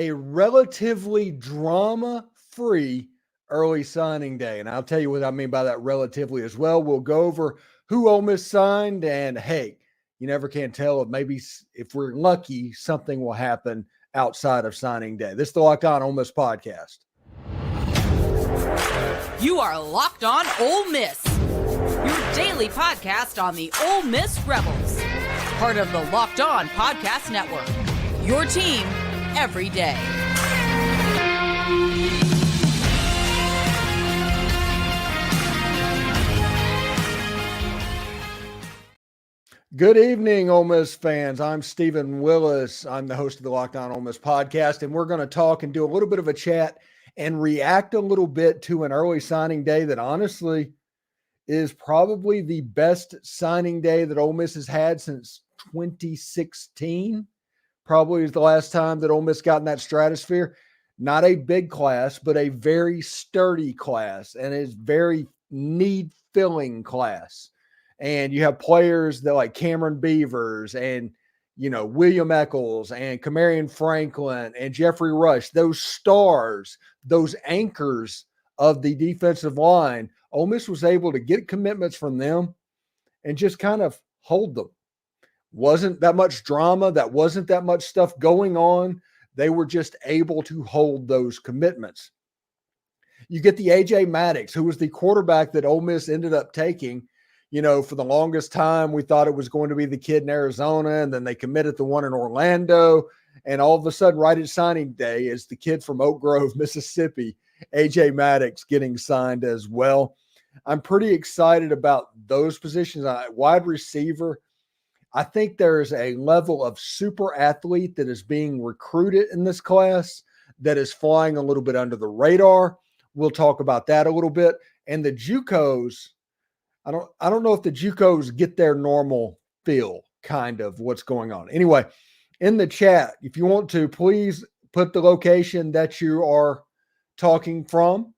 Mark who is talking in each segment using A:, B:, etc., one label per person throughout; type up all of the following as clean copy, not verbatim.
A: a relatively drama-free early signing day. And I'll tell you what I mean by that relatively as well. We'll go over who Ole Miss signed, and hey, you never can tell. Maybe if we're lucky, something will happen outside of signing day. This is the Locked On Ole Miss podcast.
B: You are Locked On Ole Miss, your daily podcast on the Ole Miss Rebels, part of the Locked On Podcast Network, your team every day.
A: Good evening, Ole Miss fans. I'm Stephen Willis. I'm the host of the Locked On Ole Miss podcast, and we're going to talk and do a little bit of a chat and react a little bit to an early signing day that honestly is probably the best signing day that Ole Miss has had since 2016. Probably is the last time that Ole Miss got in that stratosphere. Not a big class, but a very sturdy class, and is very need-filling class. And you have players that like Cameron Beavers and, William Echoles and Kamarion Franklin and Jeffrey Rush, those stars, those anchors of the defensive line. Ole Miss was able to get commitments from them and just kind of hold them. Wasn't that much drama. That wasn't that much stuff going on. They were just able to hold those commitments. You get the A.J. Maddox, who was the quarterback that Ole Miss ended up taking. For the longest time, we thought it was going to be the kid in Arizona, and then they committed the one in Orlando. And all of a sudden, right at signing day, is the kid from Oak Grove, Mississippi, A.J. Maddox, getting signed as well. I'm pretty excited about those positions. Wide receiver, I think there's a level of super athlete that is being recruited in this class that is flying a little bit under the radar. We'll talk about that a little bit. And the Jucos, I don't know if the Jucos get their normal feel, kind of what's going on. Anyway, in the chat, if you want to, please put the location that you are talking from,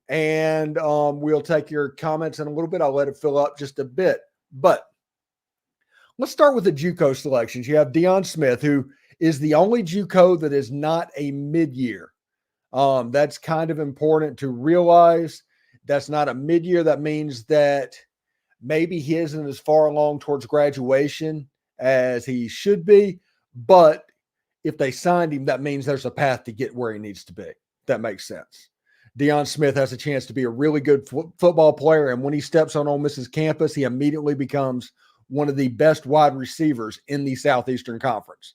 A: and we'll take your comments in a little bit. I'll let it fill up just a bit. But let's start with the Juco selections. You have Deion Smith, who is the only Juco that is not a mid-year. That's kind of important to realize. That's not a mid-year. That means that maybe he isn't as far along towards graduation as he should be. But if they signed him, that means there's a path to get where he needs to be. That makes sense. Deion Smith has a chance to be a really good football player. And when he steps on Ole Miss's campus, he immediately becomes one of the best wide receivers in the Southeastern Conference.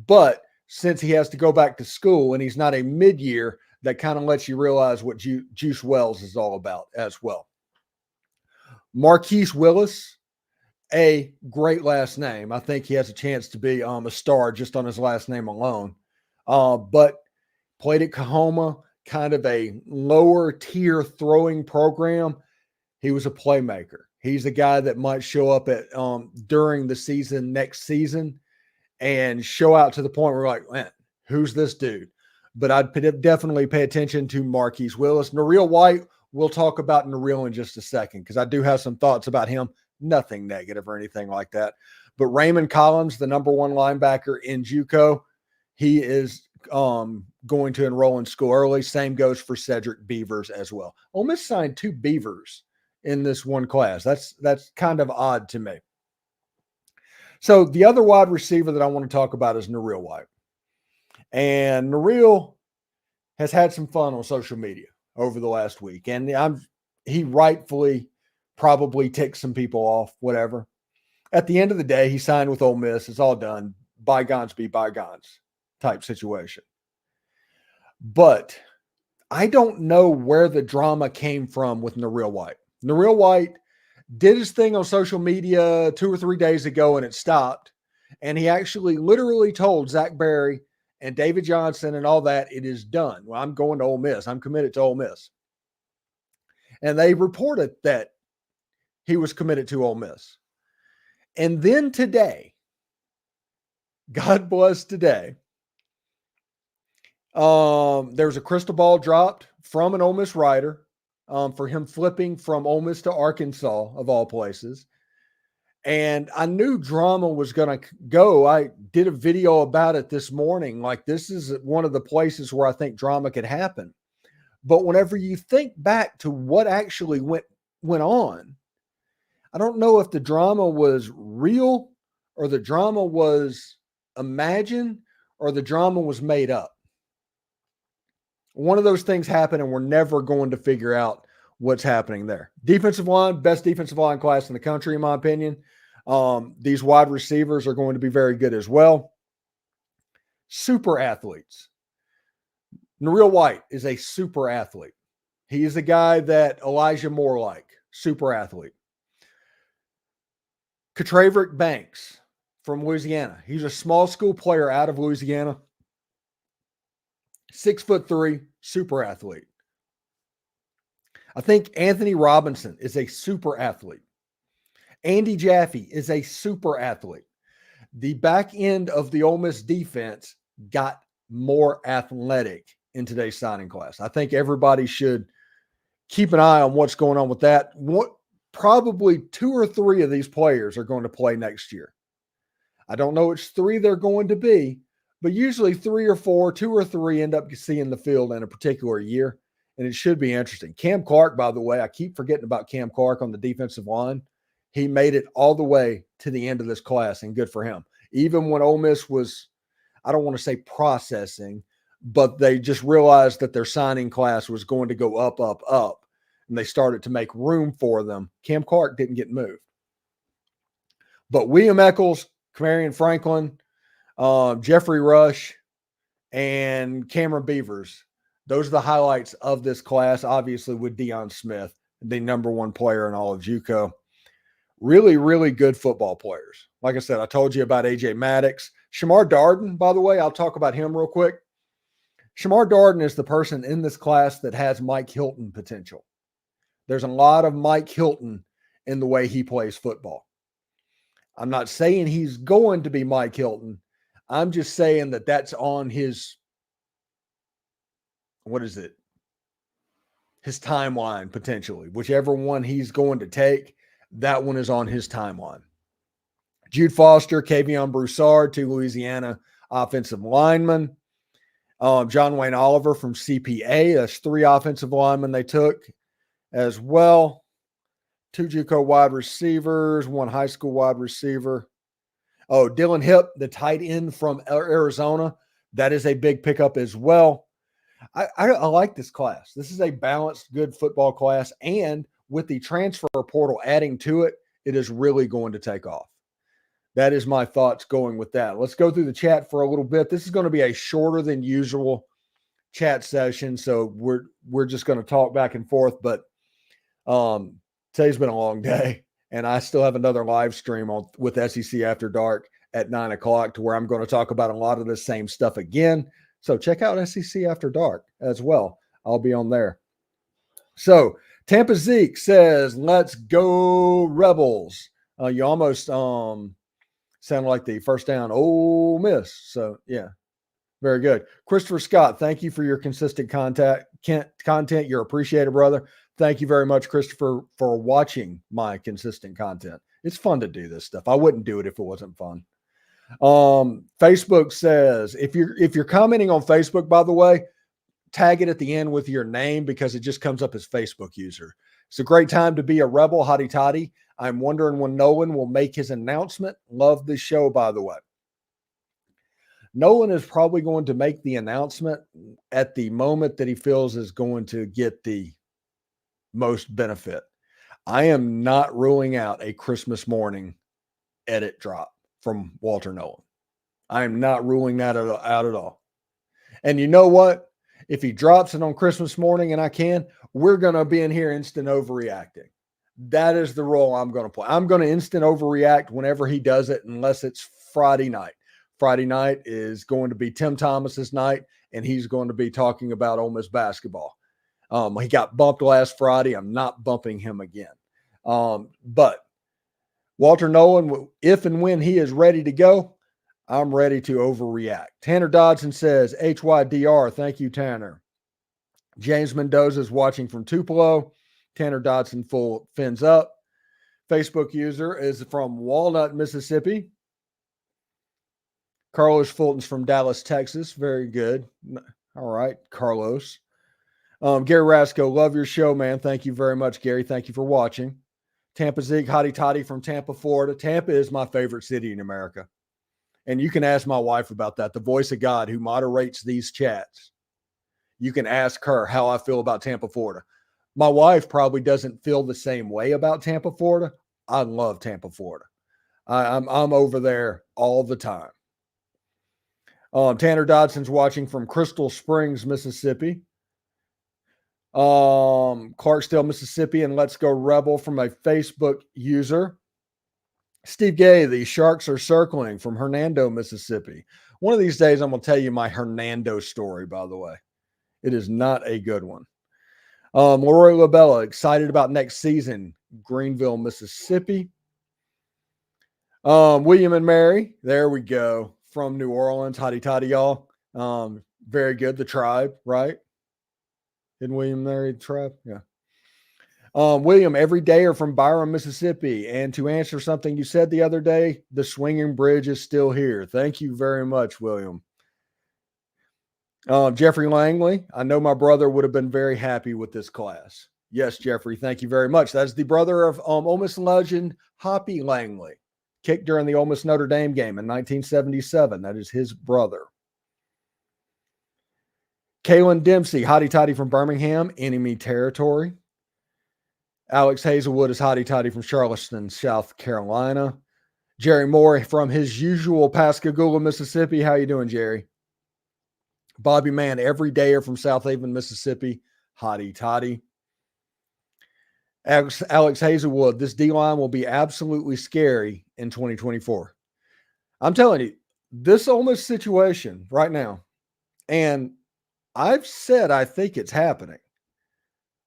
A: But since he has to go back to school and he's not a mid-year, that kind of lets you realize what Juice Wells is all about as well. Marquise Willis, a great last name. I think he has a chance to be a star just on his last name alone. But played at Kahoma, kind of a lower tier throwing program. He was a playmaker. He's a guy that might show up at during the season next season and show out to the point where we're like, man, who's this dude? But I'd definitely pay attention to Marquise Willis. Nareel White, we'll talk about Nareel in just a second because I do have some thoughts about him. Nothing negative or anything like that. But Raymond Collins, the number one linebacker in Juco, he is going to enroll in school early. Same goes for Cedric Beavers as well. Ole Miss signed 2 Beavers in this one class. That's kind of odd to me. So the other wide receiver that I want to talk about is Nareel White. And Nareel has had some fun on social media over the last week. And he rightfully probably ticked some people off, whatever. At the end of the day, he signed with Ole Miss. It's all done. Bygones be bygones type situation. But I don't know where the drama came from with Nareel White. Nareel White did his thing on social media 2 or 3 days ago and it stopped. And he actually literally told Zach Berry and David Johnson and all that, it is done. Well, I'm going to Ole Miss. I'm committed to Ole Miss. And they reported that he was committed to Ole Miss. And then today, God bless today, there's a crystal ball dropped from an Ole Miss writer for him flipping from Ole Miss to Arkansas, of all places. And I knew drama was going to go. I did a video about it this morning. Like, this is one of the places where I think drama could happen. But whenever you think back to what actually went on, I don't know if the drama was real or the drama was imagined or the drama was made up. One of those things happened, and we're never going to figure out what's happening there. Defensive line, best defensive line class in the country, in my opinion. These wide receivers are going to be very good as well. Super athletes. Nareel White is a super athlete. He is a guy that Elijah Moore like. Super athlete. Katraverick Banks from Louisiana. He's a small school player out of Louisiana. 6'3", super athlete. I think Anthony Robinson is a super athlete. Andy Jaffe is a super athlete. The back end of the Ole Miss defense got more athletic in today's signing class. I think everybody should keep an eye on what's going on with that. Probably 2 or 3 of these players are going to play next year. I don't know which 3 they're going to be, but usually 3 or 4, 2 or 3 end up seeing the field in a particular year, and it should be interesting. Cam Clark, by the way, I keep forgetting about Cam Clark on the defensive line. He made it all the way to the end of this class, and good for him. Even when Ole Miss was, I don't want to say processing, but they just realized that their signing class was going to go up, up, up, and they started to make room for them. Cam Clark didn't get moved. But William Echoles, Kamarion Franklin, Jeffrey Rush, and Cameron Beavers, those are the highlights of this class, obviously with Deion Smith, the number 1 player in all of Juco. Really, really good football players. Like I said, I told you about A.J. Maddox. Shamar Darden, by the way, I'll talk about him real quick. Shamar Darden is the person in this class that has Mike Hilton potential. There's a lot of Mike Hilton in the way he plays football. I'm not saying he's going to be Mike Hilton. I'm just saying that that's on his, his timeline potentially. Whichever one he's going to take, that one is on his timeline. Jude Foster, Kavion Broussard, 2 Louisiana offensive linemen. John Wayne Oliver from CPA. That's 3 offensive linemen they took as well. 2 Juco wide receivers, 1 high school wide receiver. Oh, Dylan Hipp, the tight end from Arizona. That is a big pickup as well. I like this class. This is a balanced, good football class. And with the transfer portal adding to it, it is really going to take off. That is my thoughts going with that. Let's go through the chat for a little bit. This is going to be a shorter than usual chat session, so we're just going to talk back and forth. But today's been a long day, and I still have another live stream with SEC After Dark at 9 o'clock to where I'm going to talk about a lot of the same stuff again. So check out SEC After Dark as well. I'll be on there. So Tampa Zeke says, "Let's go Rebels." You almost sound like the first down Ole Miss. So yeah, very good. Christopher Scott, thank you for your consistent content. You're appreciated, brother. Thank you very much, Christopher, for watching my consistent content. It's fun to do this stuff. I wouldn't do it if it wasn't fun. Facebook says, if you're commenting on Facebook, by the way, tag it at the end with your name because it just comes up as Facebook user. It's a great time to be a Rebel, hotty toddy. I'm wondering when Nolan will make his announcement. Love the show, by the way. Nolan is probably going to make the announcement at the moment that he feels is going to get the most benefit. I am not ruling out a Christmas morning edit drop from Walter Nolan. I am not ruling that out at all. And you know what? If he drops it on Christmas morning and I can, we're going to be in here instant overreacting. That is the role I'm going to play. I'm going to instant overreact whenever he does it, unless it's Friday night. Friday night is going to be Tim Thomas's night, and he's going to be talking about Ole Miss basketball. He got bumped last Friday. I'm not bumping him again. But Walter Nolan, if and when he is ready to go, I'm ready to overreact. Tanner Dodson says, HYDR. Thank you, Tanner. James Mendoza is watching from Tupelo. Tanner Dodson full fins up. Facebook user is from Walnut, Mississippi. Carlos Fulton's from Dallas, Texas. Very good. All right, Carlos. Gary Rasco, love your show, man. Thank you very much, Gary. Thank you for watching. Tampa Zeke, Hottie Toddy from Tampa, Florida. Tampa is my favorite city in America. And you can ask my wife about that, the voice of God who moderates these chats. You can ask her how I feel about Tampa, Florida. My wife probably doesn't feel the same way about Tampa, Florida. I love Tampa, Florida. I'm over there all the time. Tanner Dodson's watching from Crystal Springs, Mississippi. Clarksdale, Mississippi, and Let's Go Rebel from a Facebook user. Steve Gay, the Sharks are circling from Hernando, Mississippi. One of these days, I'm going to tell you my Hernando story, by the way. It is not a good one. Leroy Labella, excited about next season, Greenville, Mississippi. William and Mary, there we go, from New Orleans. Hotty toddy, y'all. Very good. The Tribe, right? Didn't William Mary the Tribe? Yeah. William, every day are from Byron, Mississippi. And to answer something you said the other day, the swinging bridge is still here. Thank you very much, William. Jeffrey Langley, I know my brother would have been very happy with this class. Yes, Jeffrey, thank you very much. That's the brother of Ole Miss legend Hoppy Langley, kicked during the Ole Miss Notre Dame game in 1977. That is his brother. Kaylin Dempsey, Hotty Toddy from Birmingham, enemy territory. Alex Hazelwood is Hotty Toddy from Charleston, South Carolina. Jerry Moore from his usual Pascagoula, Mississippi. How you doing, Jerry? Bobby Mann, every day are from South Haven, Mississippi. Hotty Toddy. Alex Hazelwood, this D-line will be absolutely scary in 2024. I'm telling you, this Ole Miss situation right now, and I've said I think it's happening,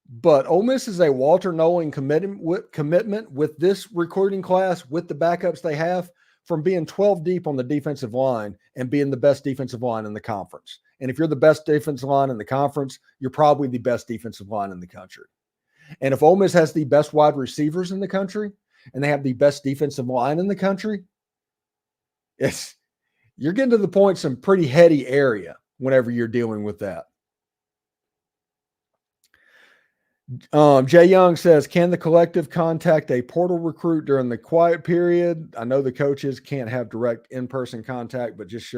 A: but Ole Miss is a Walter Nolan commitment with this recruiting class, with the backups they have, from being 12 deep on the defensive line and being the best defensive line in the conference. And if you're the best defensive line in the conference, you're probably the best defensive line in the country. And if Ole Miss has the best wide receivers in the country and they have the best defensive line in the country, you're getting to the point, some pretty heady area whenever you're dealing with that. Jay Young says, can the collective contact a portal recruit during the quiet period? I know the coaches can't have direct in-person contact, but just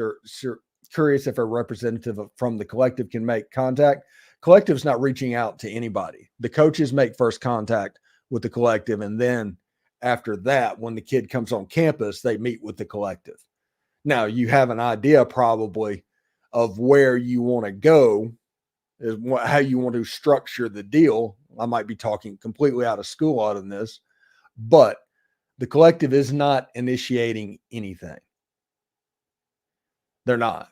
A: curious if a representative from the collective can make contact. Collective's not reaching out to anybody. The coaches make first contact with the collective, and then after that, when the kid comes on campus, they meet with the collective. Now, you have an idea probably of where you want to go, is how you want to structure the deal. I might be talking completely out of school out of this, but the collective is not initiating anything. They're not.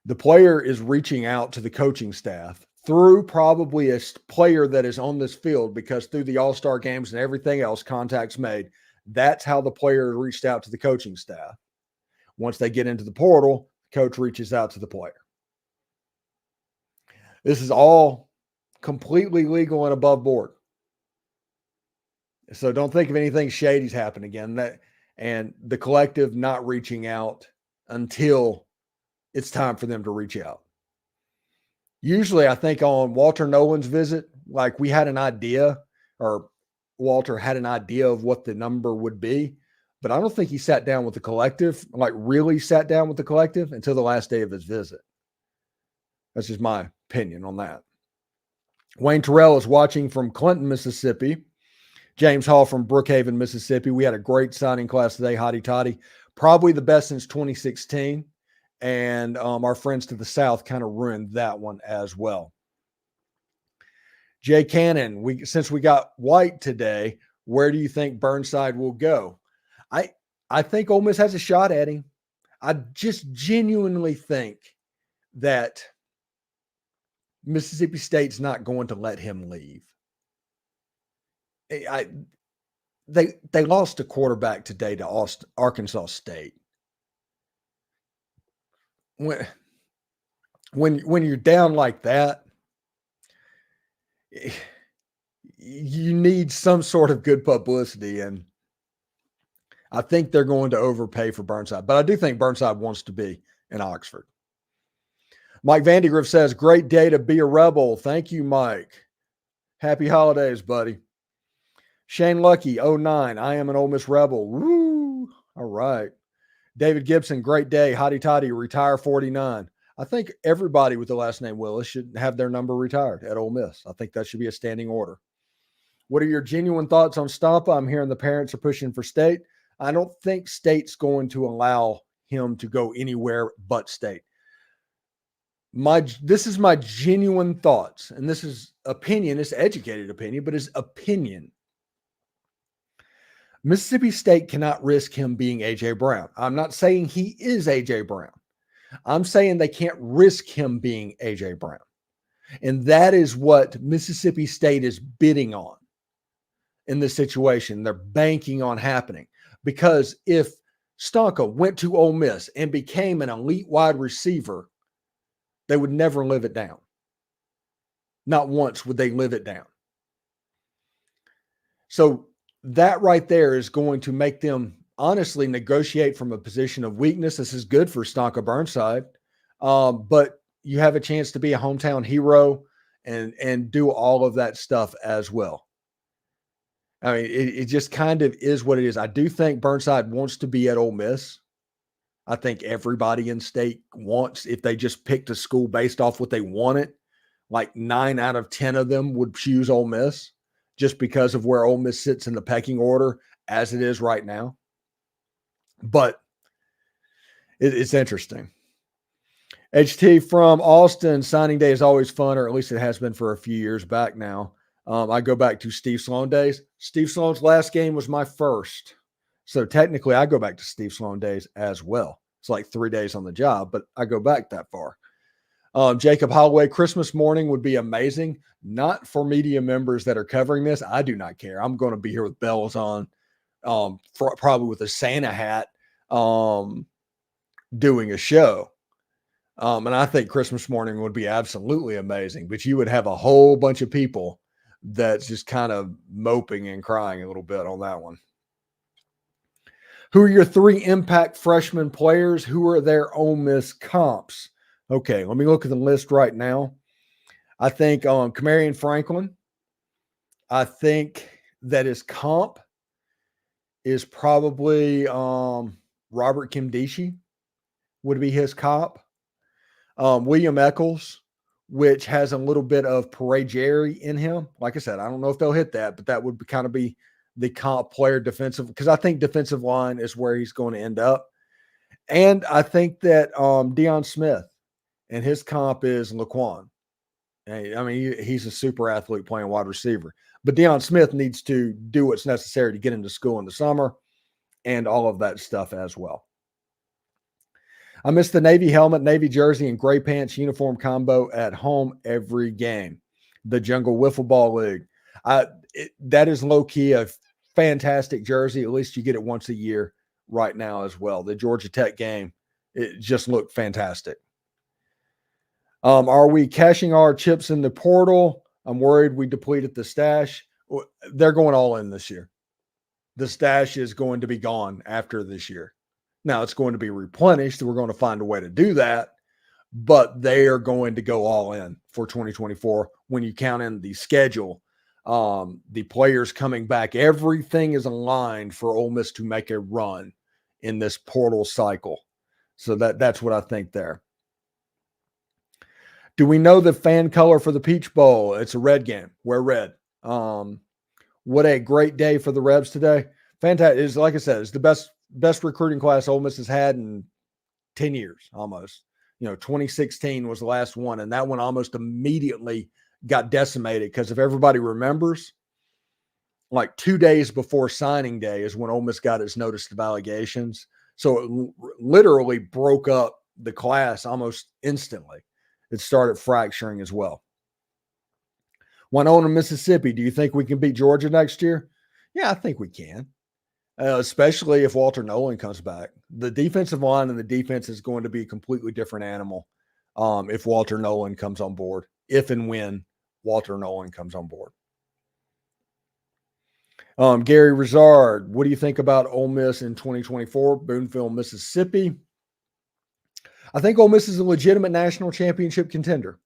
A: The player is reaching out to the coaching staff through probably a player that is on this field, because through the all-star games and everything else, contacts made. That's how the player reached out to the coaching staff. Once they get into the portal, the coach reaches out to the player. This is all completely legal and above board. So don't think of anything shady's happened again. And the collective not reaching out until it's time for them to reach out. Usually, I think on Walter Nolan's visit, like we had an idea, or Walter had an idea of what the number would be, but I don't think he sat down with the collective, like really sat down with the collective until the last day of his visit. That's just my opinion on that. Wayne Terrell is watching from Clinton, Mississippi. James Hall from Brookhaven, Mississippi. We had a great signing class today, Hotty Toddy. Probably the best since 2016. And our friends to the south kind of ruined that one as well. Jay Cannon, since we got White today, where do you think Burnside will go? I think Ole Miss has a shot at him. I just genuinely think that Mississippi State's not going to let him leave. They lost a quarterback today to Arkansas State. When you're down like that, you need some sort of good publicity, and I think they're going to overpay for Burnside. But I do think Burnside wants to be in Oxford. Mike Vandergriff says, great day to be a Rebel. Thank you, Mike. Happy holidays, buddy. Shane Lucky, 09. I am an Ole Miss Rebel. Woo! All right. David Gibson, great day. Hotty toddy, retire 49. I think everybody with the last name Willis should have their number retired at Ole Miss. I think that should be a standing order. What are your genuine thoughts on Stampa? I'm hearing the parents are pushing for State. I don't think State's going to allow him to go anywhere but State. This is my genuine thoughts, and this is opinion. It's educated opinion, but it's opinion. Mississippi State cannot risk him being A.J. Brown. I'm not saying he is A.J. Brown. I'm saying they can't risk him being A.J. Brown. And that is what Mississippi State is bidding on in this situation. They're banking on happening. Because if Stampa went to Ole Miss and became an elite wide receiver, they would never live it down. Not once would they live it down. So that right there is going to make them honestly negotiate from a position of weakness. This is good for Stampa Burnside, but you have a chance to be a hometown hero and do all of that stuff as well. I mean, it just kind of is what it is. I do think Burnside wants to be at Ole Miss. I think everybody in State wants, if they just picked a school based off what they wanted, like 9 out of 10 of them would choose Ole Miss just because of where Ole Miss sits in the pecking order as it is right now. But it's interesting. HT from Austin, signing day is always fun, or at least it has been for a few years back now. I go back to Steve Sloan days. Steve Sloan's last game was my first. So technically I go back to Steve Sloan days as well. It's like 3 days on the job, but I go back that far. Jacob Holloway, Christmas morning would be amazing. Not for media members that are covering this. I do not care. I'm going to be here with bells on, probably with a Santa hat, doing a show. And I think Christmas morning would be absolutely amazing, but you would have a whole bunch of people that's just kind of moping and crying a little bit on that one. Who are your 3 impact freshman players? Who are their Ole Miss comps? Okay, let me look at the list right now. I think Kamarion Franklin. I think that his comp is probably Robert Kimdishi would be his comp. William Echoles, which has a little bit of Parade Jerry in him. Like I said, I don't know if they'll hit that, but that would kind of be the comp player defensive, because I think defensive line is where he's going to end up. And I think that Deion Smith and his comp is Laquan. I mean, he's a super athlete playing wide receiver. But Deion Smith needs to do what's necessary to get into school in the summer and all of that stuff as well. I miss the Navy helmet, Navy jersey, and gray pants uniform combo at home every game. The Jungle Wiffle Ball League. That is low-key a fantastic jersey. At least you get it once a year right now as well. The Georgia Tech game, it just looked fantastic. Are we cashing our chips in the portal? I'm worried we depleted the stash. They're going all in this year. The stash is going to be gone after this year. Now it's going to be replenished. We're going to find a way to do that, but they are going to go all in for 2024. When you count in the schedule, the players coming back, everything is aligned for Ole Miss to make a run in this portal cycle. So that's what I think there. Do we know the fan color for the Peach Bowl? It's a red game. Wear red. What a great day for the Rebs today. Fantastic. It's, like I said, it's the best recruiting class Ole Miss has had in 10 years almost. 2016 was the last one, and that one almost immediately got decimated because if everybody remembers, like 2 days before signing day is when Ole Miss got its notice of allegations. So it literally broke up the class almost instantly. It started fracturing as well. Winona, Mississippi, do you think we can beat Georgia next year? Yeah, I think we can. Especially if Walter Nolan comes back. The defensive line and the defense is going to be a completely different animal if Walter Nolan comes on board, if and when Walter Nolan comes on board. Gary Rizard, what do you think about Ole Miss in 2024? Boonville, Mississippi. I think Ole Miss is a legitimate national championship contender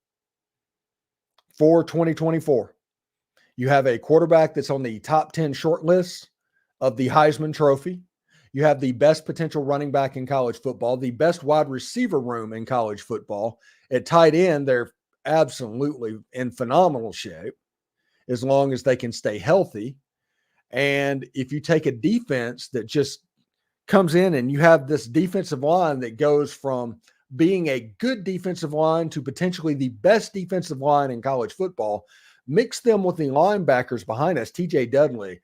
A: for 2024. You have a quarterback that's on the top 10 short list of the Heisman Trophy. You have the best potential running back in college football, the best wide receiver room in college football. At tight end, they're absolutely in phenomenal shape as long as they can stay healthy. And if you take a defense that just comes in and you have this defensive line that goes from being a good defensive line to potentially the best defensive line in college football, mix them with the linebackers behind us, TJ Dudley,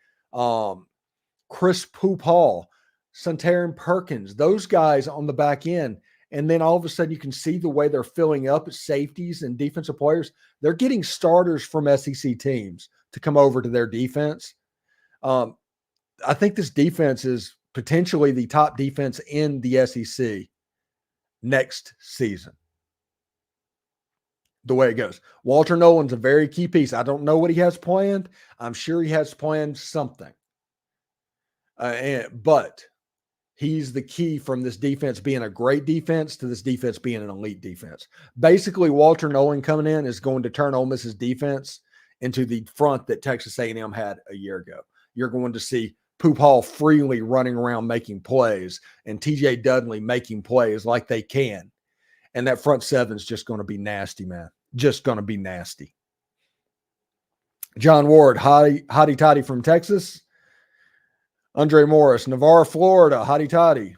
A: Chris Poop-Hall, Suntarin Perkins, those guys on the back end. And then all of a sudden you can see the way they're filling up at safeties and defensive players. They're getting starters from SEC teams to come over to their defense. I think this defense is potentially the top defense in the SEC next season. The way it goes. Walter Nolan's a very key piece. I don't know what he has planned. I'm sure he has planned something. But he's the key from this defense being a great defense to this defense being an elite defense. Basically, Walter Nolan coming in is going to turn Ole Miss's defense into the front that Texas A&M had a year ago. You're going to see Poop-Hall freely running around making plays and TJ Dudley making plays like they can. And that front seven is just going to be nasty, man. Just going to be nasty. John Ward, hotty toddy from Texas. Andre Morris, Navarre, Florida, hotty toddy.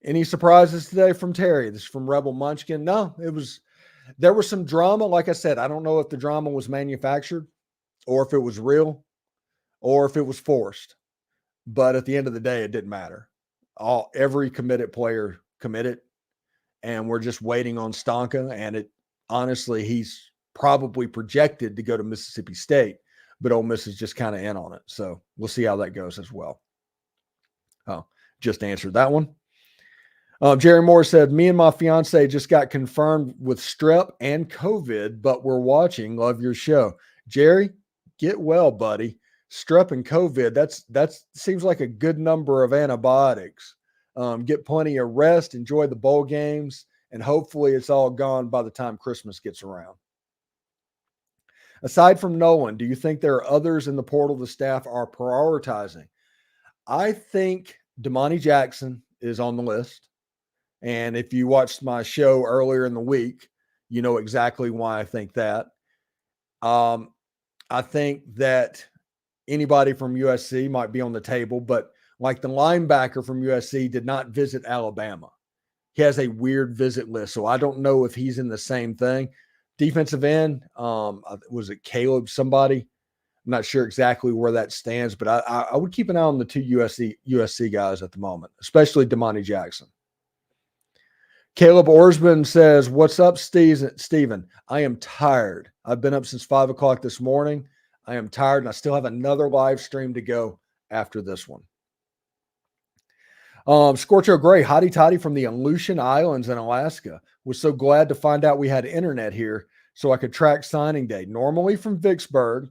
A: Any surprises today from Terry? This is from Rebel Munchkin. No, there was some drama. Like I said, I don't know if the drama was manufactured or if it was real or if it was forced. But at the end of the day, it didn't matter. Every committed player committed. And we're just waiting on Stonka. And honestly, he's probably projected to go to Mississippi State, but Ole Miss is just kind of in on it. So we'll see how that goes as well. Oh, just answered that one. Jerry Moore said, me and my fiance just got confirmed with strep and COVID, but we're watching. Love your show. Jerry, get well, buddy. Strep and COVID, that seems like a good number of antibiotics. Get plenty of rest, enjoy the bowl games, and hopefully it's all gone by the time Christmas gets around. Aside from Nolan, do you think there are others in the portal the staff are prioritizing? I think Damani Jackson is on the list. And if you watched my show earlier in the week, you know exactly why I think that. I think that anybody from USC might be on the table, but like the linebacker from USC did not visit Alabama. He has a weird visit list, so I don't know if he's in the same thing. Defensive end, was it Caleb somebody? I'm not sure exactly where that stands, but I would keep an eye on the two USC guys at the moment, especially Damani Jackson. Caleb Orsman says, what's up, Steven? I am tired. I've been up since 5 o'clock this morning. I am tired, and I still have another live stream to go after this one. Scorcho Gray, hotty toddy from the Aleutian Islands in Alaska. Was so glad to find out we had internet here so I could track signing day. Normally from Vicksburg,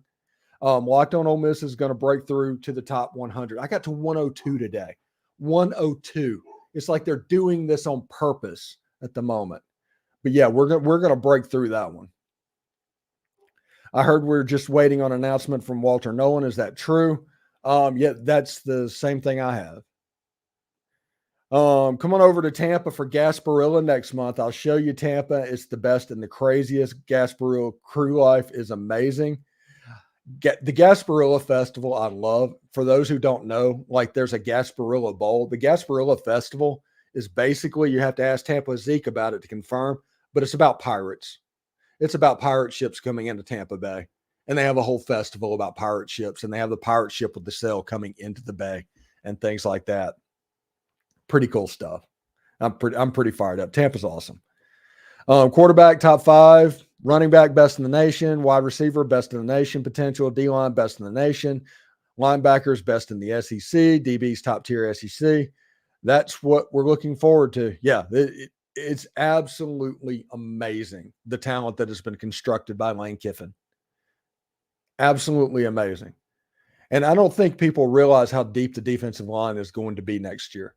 A: Locked On Ole Miss is going to break through to the top 100. I got to 102 today. 102. It's like they're doing this on purpose at the moment. But yeah, we're going to break through that one. I heard we're just waiting on an announcement from Walter Nolan. Is that true? Yeah, that's the same thing I have. Come on over to Tampa for Gasparilla next month. I'll show you Tampa. It's the best and the craziest. Gasparilla crew life is amazing. The Gasparilla Festival, I love. For those who don't know, like there's a Gasparilla Bowl. The Gasparilla Festival is basically, you have to ask Tampa Zeke about it to confirm, but it's about pirates. It's about pirate ships coming into Tampa Bay. And they have a whole festival about pirate ships, and they have the pirate ship with the sail coming into the bay and things like that. Pretty cool stuff. I'm pretty fired up. Tampa's awesome. Quarterback, top 5. Running back, best in the nation. Wide receiver, best in the nation. Potential D-line, best in the nation. Linebackers, best in the SEC. DBs, top tier SEC. That's what we're looking forward to. Yeah, it's absolutely amazing, the talent that has been constructed by Lane Kiffin. Absolutely amazing. And I don't think people realize how deep the defensive line is going to be next year.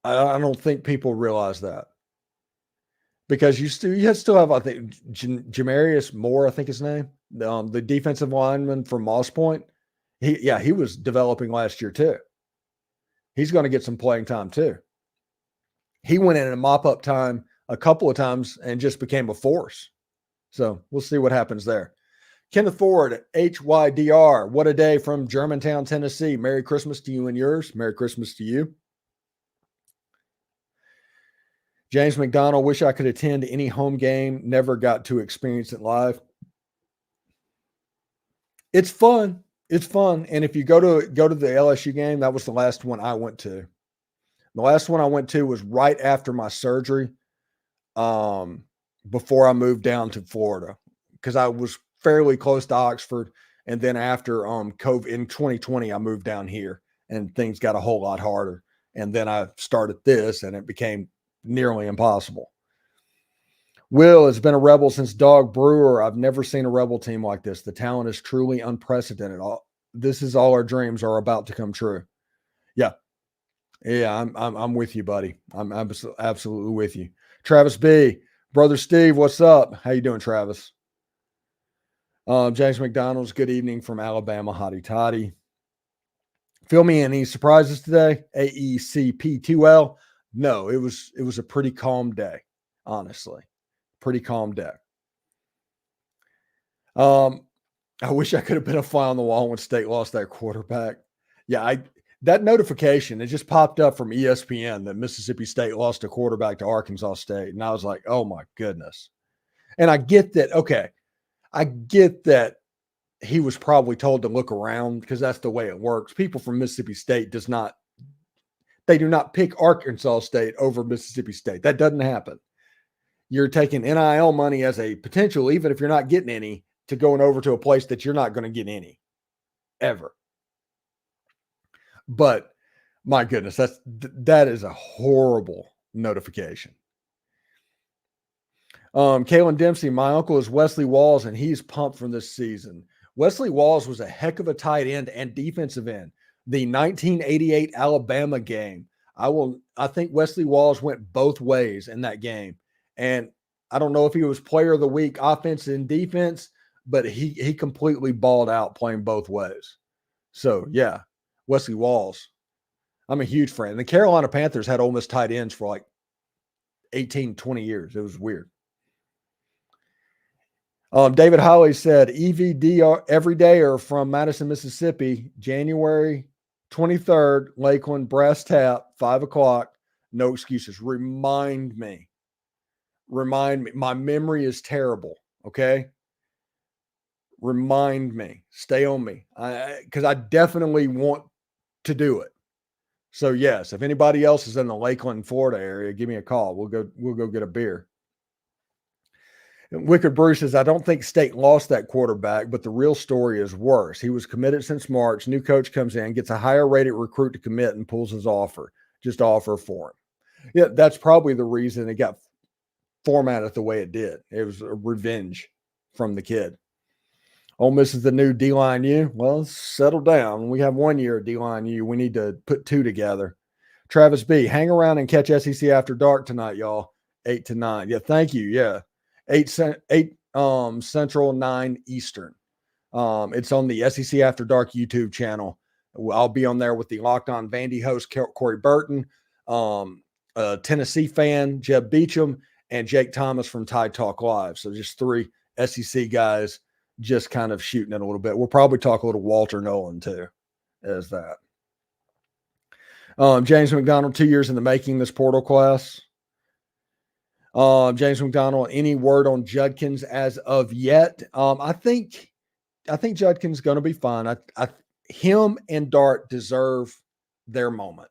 A: I don't think people realize that. Because you still have, I think, Jamarius Moore, I think his name, the defensive lineman from Moss Point. He was developing last year too. He's going to get some playing time too. He went in and mop-up time a couple of times and just became a force. So we'll see what happens there. Kenneth Ford, HYDR, what a day from Germantown, Tennessee. Merry Christmas to you and yours. Merry Christmas to you. James McDonald, wish I could attend any home game. Never got to experience it live. It's fun. It's fun. And if you go to the LSU game, that was the last one I went to. The last one I went to was right after my surgery, before I moved down to Florida, because I was fairly close to Oxford. And then after COVID in 2020, I moved down here and things got a whole lot harder. And then I started this and it became nearly impossible. Will has been a Rebel since Dog Brewer. I've never seen a Rebel team like this. The talent is truly unprecedented. This is all our dreams are about to come true. Yeah. I'm with you, buddy. I'm absolutely with you. Travis B, brother Steve, what's up? How you doing, Travis? James McDonald's, good evening from Alabama. Hotty toddy. Fill me in. Any surprises today? AECP2L. No, it was a pretty calm day, honestly. Pretty calm day. I wish I could have been a fly on the wall when State lost that quarterback. Yeah, that notification, it just popped up from ESPN that Mississippi State lost a quarterback to Arkansas State. And I was like, oh my goodness. And I get that. Okay. I get that he was probably told to look around because that's the way it works. People from Mississippi State do not pick Arkansas State over Mississippi State. That doesn't happen. You're taking NIL money as a potential, even if you're not getting any, to going over to a place that you're not going to get any ever. But my goodness, that is a horrible notification. Kalen Dempsey, my uncle is Wesley Walls, and he's pumped from this season. Wesley Walls was a heck of a tight end and defensive end. The 1988 Alabama game, I think Wesley Walls went both ways in that game. And I don't know if he was player of the week, offense and defense, but he completely balled out playing both ways. So, yeah, Wesley Walls. I'm a huge fan. The Carolina Panthers had Ole Miss tight ends for like 18, 20 years. It was weird. David Holly said, EVD every day or from Madison, Mississippi, January 23rd, Lakeland, Brass Tap, 5 o'clock. No excuses. Remind me. My memory is terrible. Okay. Remind me. Stay on me. Because I definitely want to do it. So yes, if anybody else is in the Lakeland, Florida area, give me a call. We'll go get a beer. And Wicked Bruce says, I don't think State lost that quarterback, but the real story is worse. He was committed since March. New coach comes in, gets a higher rated recruit to commit and pulls his offer. Just offer for him. Yeah, that's probably the reason it got formatted the way it did. It was a revenge from the kid. Ole Miss is the new D-line U. Well, settle down. We have 1 year of D-line U. We need to put 2 together. Travis B, hang around and catch SEC After Dark tonight, y'all. 8 to 9. Yeah, thank you. Yeah. 8 Central, 9 Eastern. It's on the SEC After Dark YouTube channel. I'll be on there with the Locked On Vandy host, Corey Burton, a Tennessee fan, Jeb Beecham, and Jake Thomas from Tide Talk Live. So just 3 SEC guys just kind of shooting it a little bit. We'll probably talk a little Walter Nolan too, as that. James McDonald, 2 years in the making, this portal class. James McDonald, any word on Judkins as of yet? I think Judkins going to be fine. Him and Dart deserve their moment.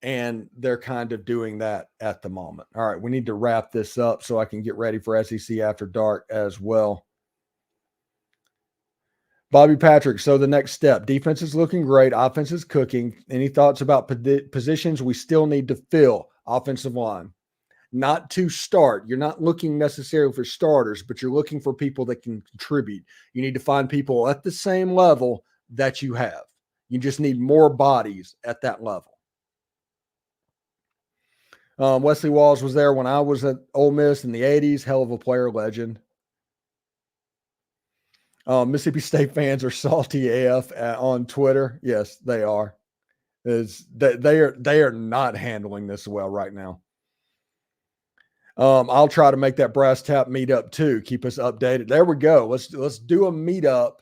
A: And they're kind of doing that at the moment. All right, we need to wrap this up so I can get ready for SEC After Dark as well. Bobby Patrick, so the next step. Defense is looking great. Offense is cooking. Any thoughts about positions we still need to fill? Offensive line. not to start. You're not looking necessarily for starters, but you're looking for people that can contribute. You need to find people at the same level that you have. You just need more bodies at that level. Wesley Walls was there when I was at Ole Miss in the 80s. Hell of a player, legend. Mississippi State fans are salty AF on Twitter. Yes, they are. They are not handling this well right now. I'll try to make that brass tap meetup too. Keep us updated. There we go. Let's do a meetup,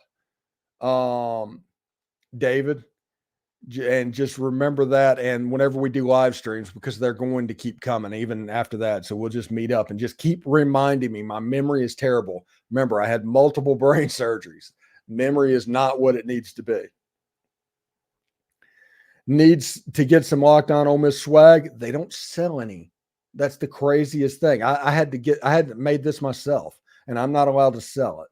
A: David, and just remember that. And whenever we do live streams, because they're going to keep coming even after that, so we'll just meet up and just keep reminding me. My memory is terrible. Remember, I had multiple brain surgeries. Memory is not what it needs to be. Needs to get some Locked On Ole Miss swag. They don't sell any. That's the craziest thing. I had made this myself, and I'm not allowed to sell it.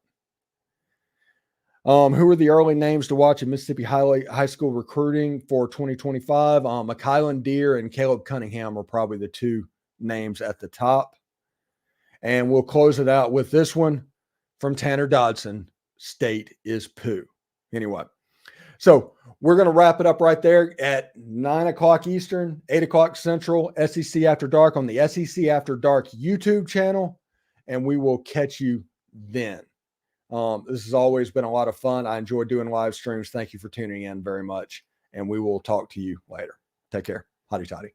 A: Who are the early names to watch in Mississippi high school recruiting for 2025? McKylan Deere and Caleb Cunningham are probably the two names at the top. And we'll close it out with this one from Tanner Dodson. State is poo. Anyway, so we're going to wrap it up right there at 9 o'clock Eastern, 8 o'clock Central, SEC After Dark on the SEC After Dark YouTube channel, and we will catch you then. This has always been a lot of fun. I enjoy doing live streams. Thank you for tuning in very much, and we will talk to you later. Take care. Hotty toddy.